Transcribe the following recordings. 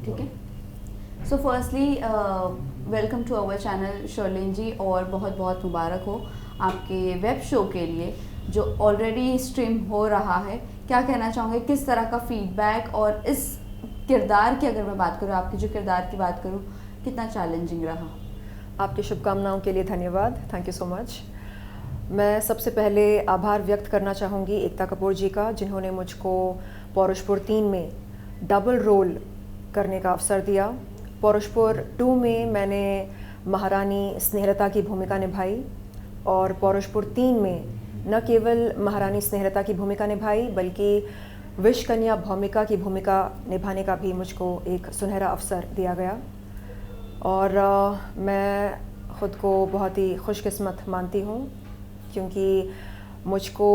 ठीक है। So firstly welcome to our channel Sherlyn ji, और बहुत बहुत मुबारक हो आपके वेब शो के लिए जो ऑलरेडी स्ट्रीम हो रहा है। क्या कहना चाहोगे, किस तरह का फीडबैक, और इस किरदार की अगर मैं बात करूँ, आपके जो किरदार की बात करूँ, कितना चैलेंजिंग रहा? आपकी शुभकामनाओं के लिए धन्यवाद, थैंक यू सो मच। मैं सबसे पहले आभार व्यक्त करना चाहूँगी एकता कपूर जी का, जिन्होंने मुझको पौरुषपुर 3 में डबल रोल करने का अवसर दिया। पौरुषपुर 2 में मैंने महारानी स्नेहलता की भूमिका निभाई, और पौरुषपुर 3 में न केवल महारानी स्नेहलता की भूमिका निभाई बल्कि विषकन्या भौमिका की भूमिका निभाने का भी मुझको एक सुनहरा अवसर दिया गया। और मैं ख़ुद को बहुत ही खुशकिस्मत मानती हूँ, क्योंकि मुझको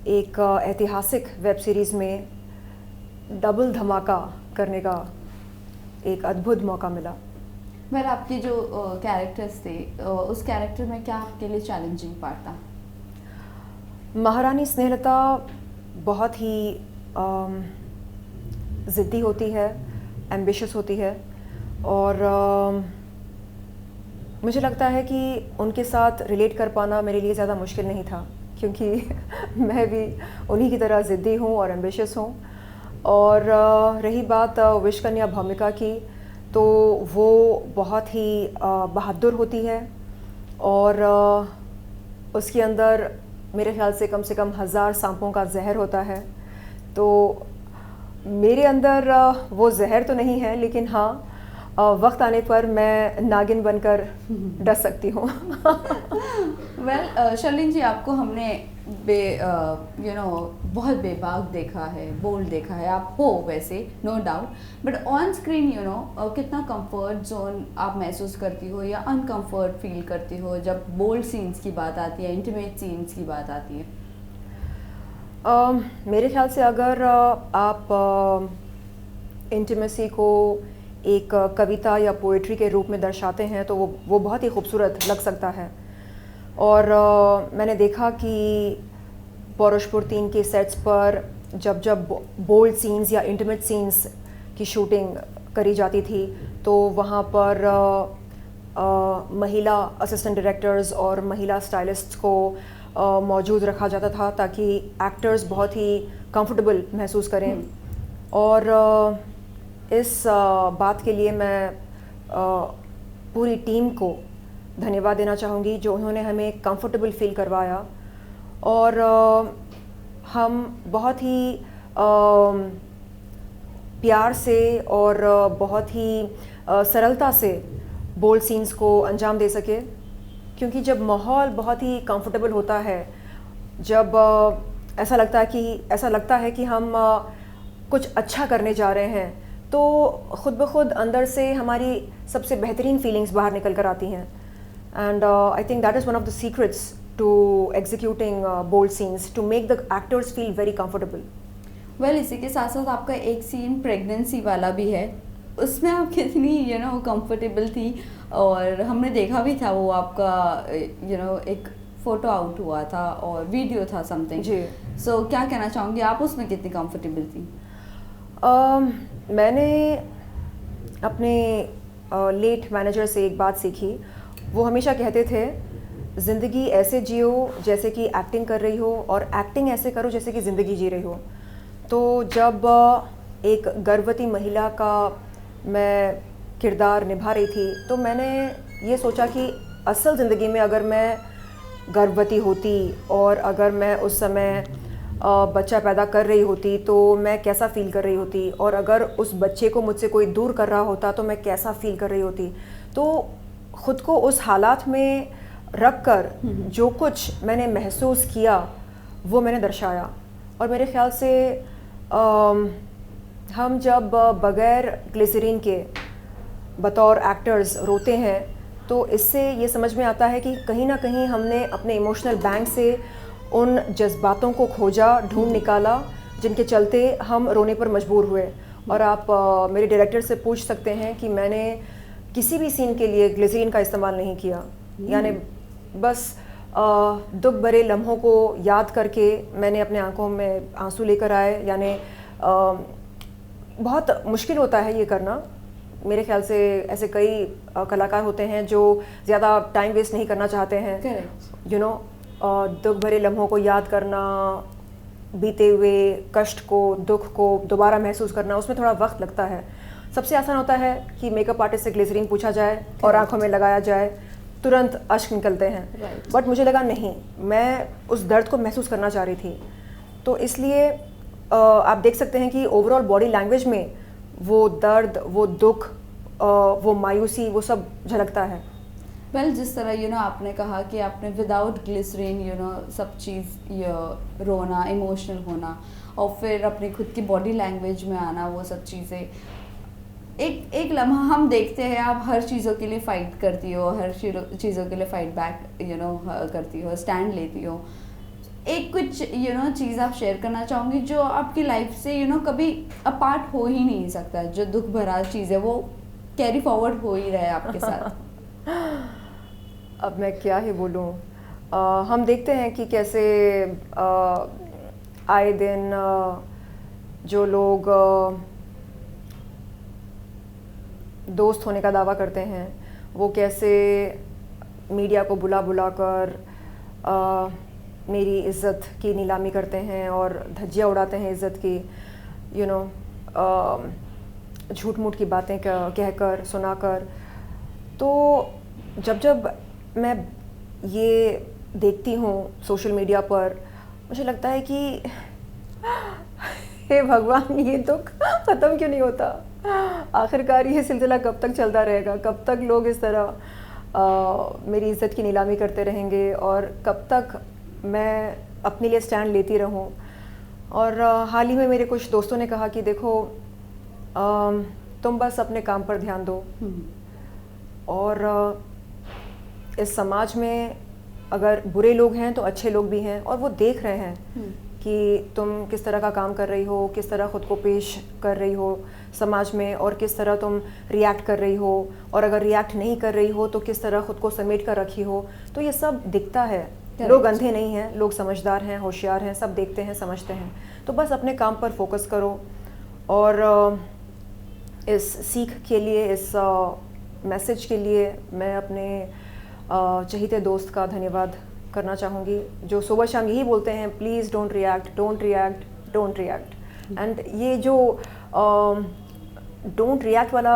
एक ऐतिहासिक वेब सीरीज़ में डबल धमाका करने का एक अद्भुत मौका मिला। वेल, आपके जो कैरेक्टर्स थे, उस कैरेक्टर में क्या आपके लिए चैलेंजिंग पार्ट था? महारानी स्नेहलता बहुत ही ज़िद्दी होती है, एम्बिशियस होती है, और मुझे लगता है कि उनके साथ रिलेट कर पाना मेरे लिए ज़्यादा मुश्किल नहीं था, क्योंकि मैं भी उन्हीं की तरह ज़िद्दी हूँ और एम्बिशियस हूँ। और रही बात विषकन्या भूमिका की, तो वो बहुत ही बहादुर होती है, और उसके अंदर मेरे ख्याल से कम 1000 सांपों का जहर होता है। तो मेरे अंदर वो जहर तो नहीं है, लेकिन हाँ, वक्त आने पर मैं नागिन बनकर डस सकती हूँ। वेल, शर्लिन जी, आपको हमने बहुत बेबाक देखा है, बोल्ड देखा है। आप हो वैसे, no doubt, but on screen कितना कंफर्ट जोन आप महसूस करती हो या अनकंफर्ट फील करती हो जब बोल्ड सीन्स की बात आती है, इंटीमेट सीन्स की बात आती है? मेरे ख्याल से अगर आप इंटीमेसी को एक कविता या पोएट्री के रूप में दर्शाते हैं तो वो बहुत ही खूबसूरत लग सकता है। और मैंने देखा कि पौरुषपुर 3 के सेट्स पर जब बोल्ड सीन्स या इंटीमेट सीन्स की शूटिंग करी जाती थी, तो वहाँ पर महिला असिस्टेंट डायरेक्टर्स और महिला स्टाइलिस्ट्स को मौजूद रखा जाता था, ताकि एक्टर्स बहुत ही कंफर्टेबल महसूस करें। और इस बात के लिए मैं पूरी टीम को धन्यवाद देना चाहूँगी, जो उन्होंने हमें कंफर्टेबल फील करवाया। और हम बहुत ही प्यार से और बहुत ही सरलता से बोल्ड सीन्स को अंजाम दे सके, क्योंकि जब माहौल बहुत ही कंफर्टेबल होता है, जब ऐसा लगता है कि हम कुछ अच्छा करने जा रहे हैं, तो ख़ुद ब खुद अंदर से हमारी सबसे बेहतरीन फीलिंग्स बाहर निकल कर आती हैं। And I think that is one of the secrets to executing bold scenes, to make the actors feel very comfortable. Well, इसी के साथ साथ आपका एक सीन प्रेगनेंसी वाला भी है, उसमें आप कितनी कंफर्टेबल थी? और हमने देखा भी था वो आपका एक फ़ोटो आउट हुआ था और वीडियो था समथिंग जी। सो क्या कहना चाहूँगी, आप उसमें कितनी कंफर्टेबल थी? मैंने अपने लेट मैनेजर से एक बात सीखी। वो हमेशा कहते थे, ज़िंदगी ऐसे जियो जैसे कि एक्टिंग कर रही हो, और एक्टिंग ऐसे करो जैसे कि ज़िंदगी जी रही हो। तो जब एक गर्भवती महिला का मैं किरदार निभा रही थी, तो मैंने ये सोचा कि असल ज़िंदगी में अगर मैं गर्भवती होती और अगर मैं उस समय बच्चा पैदा कर रही होती, तो मैं कैसा फ़ील कर रही होती, और अगर उस बच्चे को मुझसे कोई दूर कर रहा होता तो मैं कैसा फ़ील कर रही होती। तो ख़ुद को उस हालात में रख कर जो कुछ मैंने महसूस किया वो मैंने दर्शाया। और मेरे ख़्याल से हम जब बग़ैर ग्लिसरीन के बतौर एक्टर्स रोते हैं, तो इससे ये समझ में आता है कि कहीं ना कहीं हमने अपने इमोशनल बैंक से उन जज्बातों को खोजा, ढूंढ निकाला, जिनके चलते हम रोने पर मजबूर हुए। और आप मेरे डायरेक्टर से पूछ सकते हैं कि मैंने किसी भी सीन के लिए ग्लिसरीन का इस्तेमाल नहीं किया, यानी बस दुख भरे लम्हों को याद करके मैंने अपने आंखों में आंसू लेकर आए, यानी बहुत मुश्किल होता है ये करना। मेरे ख्याल से ऐसे कई कलाकार होते हैं जो ज़्यादा टाइम वेस्ट नहीं करना चाहते हैं। करेक्ट। यू नो, दुख भरे लम्हों को याद करना, बीते हुए कष्ट को, दुख को दोबारा महसूस करना, उसमें थोड़ा वक्त लगता है। सबसे आसान होता है कि मेकअप आर्टिस्ट से ग्लिसरीन पूछा जाए और आंखों में लगाया जाए, तुरंत अश्क निकलते हैं। Right. बट मुझे लगा नहीं, मैं उस दर्द को महसूस करना चाह रही थी। तो इसलिए आप देख सकते हैं कि ओवरऑल बॉडी लैंग्वेज में वो दर्द, वो दुख, वो मायूसी, वो सब झलकता है। वेल, जिस तरह आपने कहा कि आपने विदाउट ग्लिसरीन सब चीज़ रोना, इमोशनल होना और फिर अपनी खुद की बॉडी लैंग्वेज में आना, वो सब चीज़ें एक एक लम्हा हम देखते हैं आप हर चीज़ों के लिए फ़ाइट करती हो, हर चीज़ों के लिए फ़ाइट बैक करती हो, स्टैंड लेती हो। एक कुछ चीज़ आप शेयर करना चाहूँगी जो आपकी लाइफ से कभी अपार्ट हो ही नहीं सकता, जो दुख भरा चीज़ है वो कैरी फॉरवर्ड हो ही रहा है आपके साथ। अब मैं क्या ही बोलूँ। हम देखते हैं कि कैसे आए दिन जो लोग दोस्त होने का दावा करते हैं, वो कैसे मीडिया को बुला बुला कर मेरी इज़्ज़त की नीलामी करते हैं और धज्जियाँ उड़ाते हैं इज़्ज़त की। झूठ मूठ की बातें कहकर, सुनाकर। तो जब जब मैं ये देखती हूँ सोशल मीडिया पर, मुझे लगता है कि हे भगवान, ये दुख ख़त्म क्यों नहीं होता? आखिरकार ये सिलसिला कब तक चलता रहेगा? कब तक लोग इस तरह मेरी इज़्ज़त की नीलामी करते रहेंगे और कब तक मैं अपने लिए स्टैंड लेती रहूं? और हाल ही में मेरे कुछ दोस्तों ने कहा कि देखो, तुम बस अपने काम पर ध्यान दो और इस समाज में अगर बुरे लोग हैं तो अच्छे लोग भी हैं और वो देख रहे हैं कि तुम किस तरह का काम कर रही हो, किस तरह ख़ुद को पेश कर रही हो समाज में और किस तरह तुम रिएक्ट कर रही हो, और अगर रिएक्ट नहीं कर रही हो तो किस तरह ख़ुद को समेट कर रखी हो। तो ये सब दिखता है। लोग अंधे नहीं हैं, लोग समझदार हैं, होशियार हैं, सब देखते हैं, समझते हैं। तो बस अपने काम पर फोकस करो। और इस सीख के लिए, इस मैसेज के लिए मैं अपने चहीते दोस्त का धन्यवाद करना चाहूँगी, जो सुबह शाम यही बोलते हैं, please don't react, don't react, don't react. And ये जो डोंट रिएक्ट वाला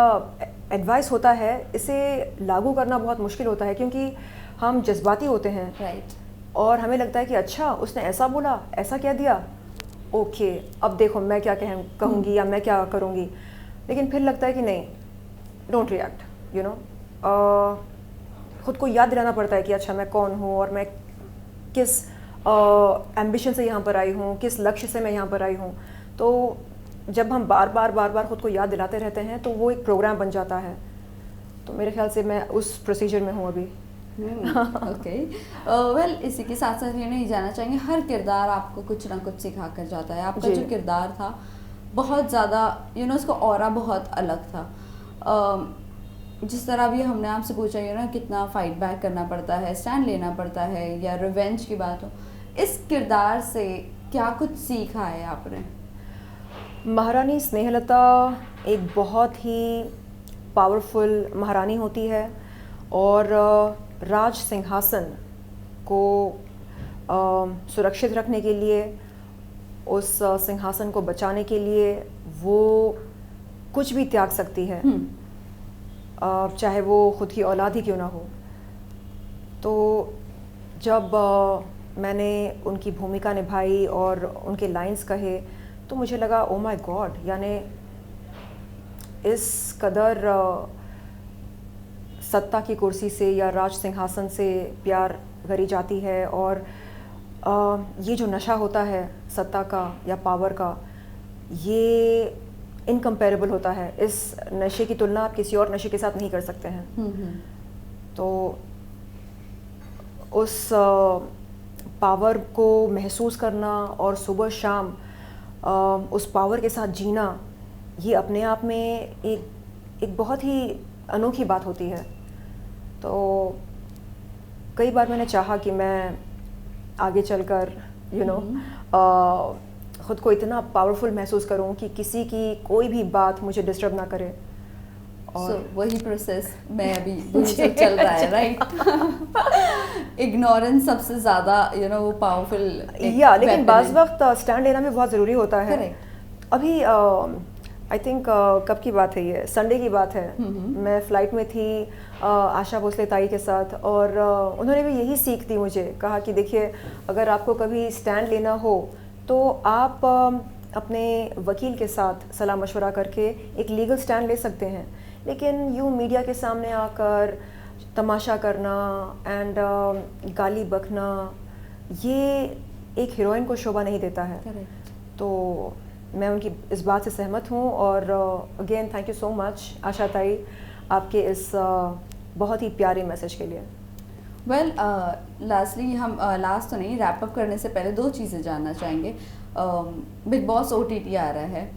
एडवाइस होता है, इसे लागू करना बहुत मुश्किल होता है क्योंकि हम जज्बाती होते हैं। राइट। और हमें लगता है कि अच्छा, उसने ऐसा बोला, ऐसा कह दिया, ओके अब देखो मैं क्या कहूँगी या मैं क्या करूँगी। लेकिन फिर लगता है कि नहीं, डोंट रिएक्ट। ख़ुद को याद दिलाना पड़ता है कि अच्छा मैं कौन हूँ और मैं किस एम्बिशन से यहाँ पर आई हूँ, किस लक्ष्य से मैं यहाँ पर आई हूँ। तो जब हम बार बार ख़ुद को याद दिलाते रहते हैं तो वो एक प्रोग्राम बन जाता है। तो मेरे ख्याल से मैं उस प्रोसीजर में हूँ अभी। ओके। वेल, इसी के साथ साथ ये नहीं जाना चाहेंगे, हर किरदार आपको कुछ ना कुछ सिखा कर जाता है। आपका जो किरदार था बहुत ज़्यादा उसका ऑरा बहुत अलग था। जिस तरह भी हमने आपसे पूछा कितना फाइट बैक करना पड़ता है, स्टैंड लेना पड़ता है, या रिवेंज की बात हो, इस किरदार से क्या कुछ सीखा है आपने? महारानी स्नेहलता एक बहुत ही पावरफुल महारानी होती है और राज सिंहासन को सुरक्षित रखने के लिए, उस सिंहासन को बचाने के लिए वो कुछ भी त्याग सकती है, चाहे वो खुद की औलाद ही क्यों ना हो। तो जब मैंने उनकी भूमिका निभाई और उनके लाइंस कहे तो मुझे लगा ओ माय गॉड, यानी इस कदर सत्ता की कुर्सी से या राज सिंहासन से प्यार करी जाती है। और ये जो नशा होता है सत्ता का या पावर का, ये इनकम्पेरेबल होता है। इस नशे की तुलना आप किसी और नशे के साथ नहीं कर सकते हैं। तो उस पावर को महसूस करना और सुबह शाम उस पावर के साथ जीना, ये अपने आप में एक बहुत ही अनोखी बात होती है। तो कई बार मैंने चाहा कि मैं आगे चलकर ख़ुद को इतना पावरफुल महसूस करूं कि किसी की कोई भी बात मुझे डिस्टर्ब ना करे। और वही प्रोसेस मैं अभी वही सब चल रहा है, राइट? इग्नोरेंस सबसे ज़्यादा वो पावरफुल या लेकिन बाज़ वक्त स्टैंड लेना भी बहुत ज़रूरी होता है। अभी आई थिंक कब की बात है, ये संडे की बात है। मैं फ़्लाइट में थी आशा भोसले ताई के साथ, और उन्होंने भी यही सीख दी मुझे। कहा कि देखिए, अगर आपको कभी स्टैंड लेना हो तो आप अपने वकील के साथ सलाह मशवरा करके एक लीगल स्टैंड ले सकते हैं, लेकिन यूँ मीडिया के सामने आकर तमाशा करना एंड गाली बकना, ये एक हीरोइन को शोभा नहीं देता है। तो मैं उनकी इस बात से सहमत हूँ। और again thank you so much Asha Tai, आपके इस बहुत ही प्यारे मैसेज के लिए। वेल लास्टली हम लास्ट तो नहीं, रैप अप करने से पहले 2 चीज़ें जानना चाहेंगे। बिग बॉस OTT आ रहा है,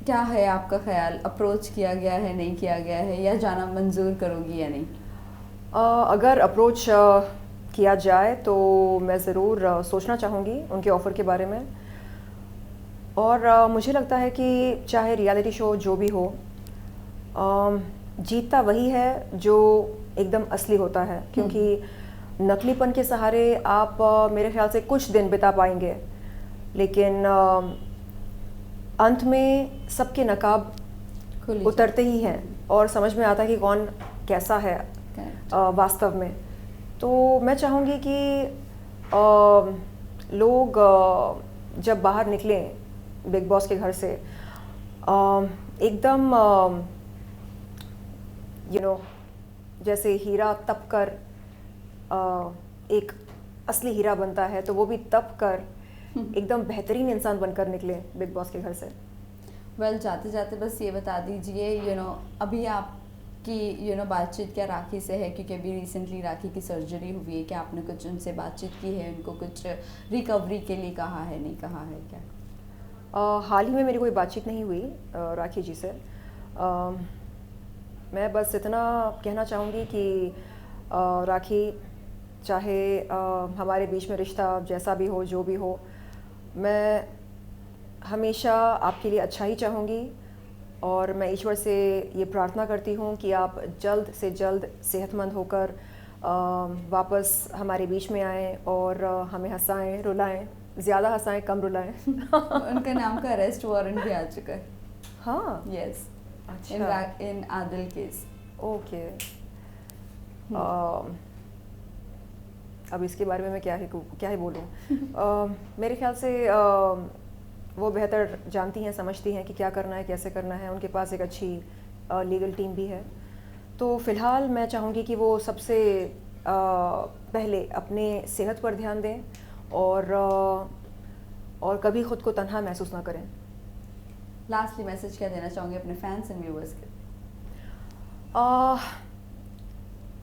क्या है आपका ख्याल? अप्रोच किया गया है, नहीं किया गया है, या जाना मंजूर करोगी या नहीं? अगर अप्रोच किया जाए तो मैं ज़रूर सोचना चाहूँगी उनके ऑफ़र के बारे में। और मुझे लगता है कि चाहे रियलिटी शो जो भी हो, जीतता वही है जो एकदम असली होता है, क्योंकि नकलीपन के सहारे आप मेरे ख्याल से कुछ दिन बिता पाएंगे, लेकिन अंत में सबके नकाब उतरते ही हैं और समझ में आता है कि कौन कैसा है वास्तव में। तो मैं चाहूँगी कि लोग जब बाहर निकलें बिग बॉस के घर से, एकदम जैसे हीरा तप कर एक असली हीरा बनता है, तो वो भी तप कर एकदम बेहतरीन इंसान बनकर निकले बिग बॉस के घर से। वेल जाते जाते बस ये बता दीजिए, अभी आपकी बातचीत क्या राखी से है? क्योंकि अभी रिसेंटली राखी की सर्जरी हुई है, क्या आपने कुछ उनसे बातचीत की है? उनको कुछ रिकवरी के लिए कहा है, नहीं कहा है क्या? हाल ही में मेरी कोई बातचीत नहीं हुई राखी जी से। मैं बस इतना कहना चाहूँगी कि राखी, चाहे हमारे बीच में रिश्ता जैसा भी हो, जो भी हो, मैं हमेशा आपके लिए अच्छा ही चाहूँगी। और मैं ईश्वर से ये प्रार्थना करती हूँ कि आप जल्द से जल्द सेहतमंद होकर वापस हमारे बीच में आएँ और हमें हंसाएं, रुलाएं, ज़्यादा हंसाएं, कम रुलाएं। उनके नाम का अरेस्ट वारंट भी आ चुका है। हाँ, यस, अच्छा, इन आदिल केस। ओके। अब इसके बारे में मैं क्या ही बोलूँ। मेरे ख्याल से वो बेहतर जानती हैं, समझती हैं कि क्या करना है, कैसे करना है। उनके पास एक अच्छी लीगल टीम भी है। तो फ़िलहाल मैं चाहूँगी कि वो सबसे पहले अपने सेहत पर ध्यान दें और कभी ख़ुद को तन्हा महसूस ना करें। लास्टली मैसेज क्या देना चाहूँगी अपने फैंस एंड व्यूअर्स के?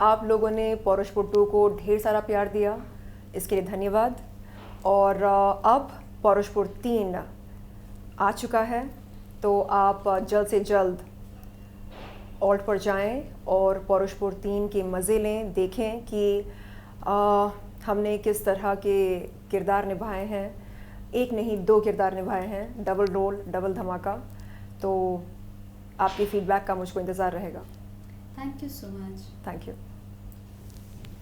आप लोगों ने पौरुषपुर 2 को ढेर सारा प्यार दिया, इसके लिए धन्यवाद। और अब पौरुषपुर 3 आ चुका है, तो आप जल्द से जल्द ऑल्ट पर जाएं और पौरुषपुर 3 के मज़े लें, देखें कि हमने किस तरह के किरदार निभाए हैं। एक नहीं, 2 किरदार निभाए हैं, डबल रोल, डबल धमाका। तो आपकी फ़ीडबैक का मुझको इंतज़ार रहेगा। Thank you so much. Thank you.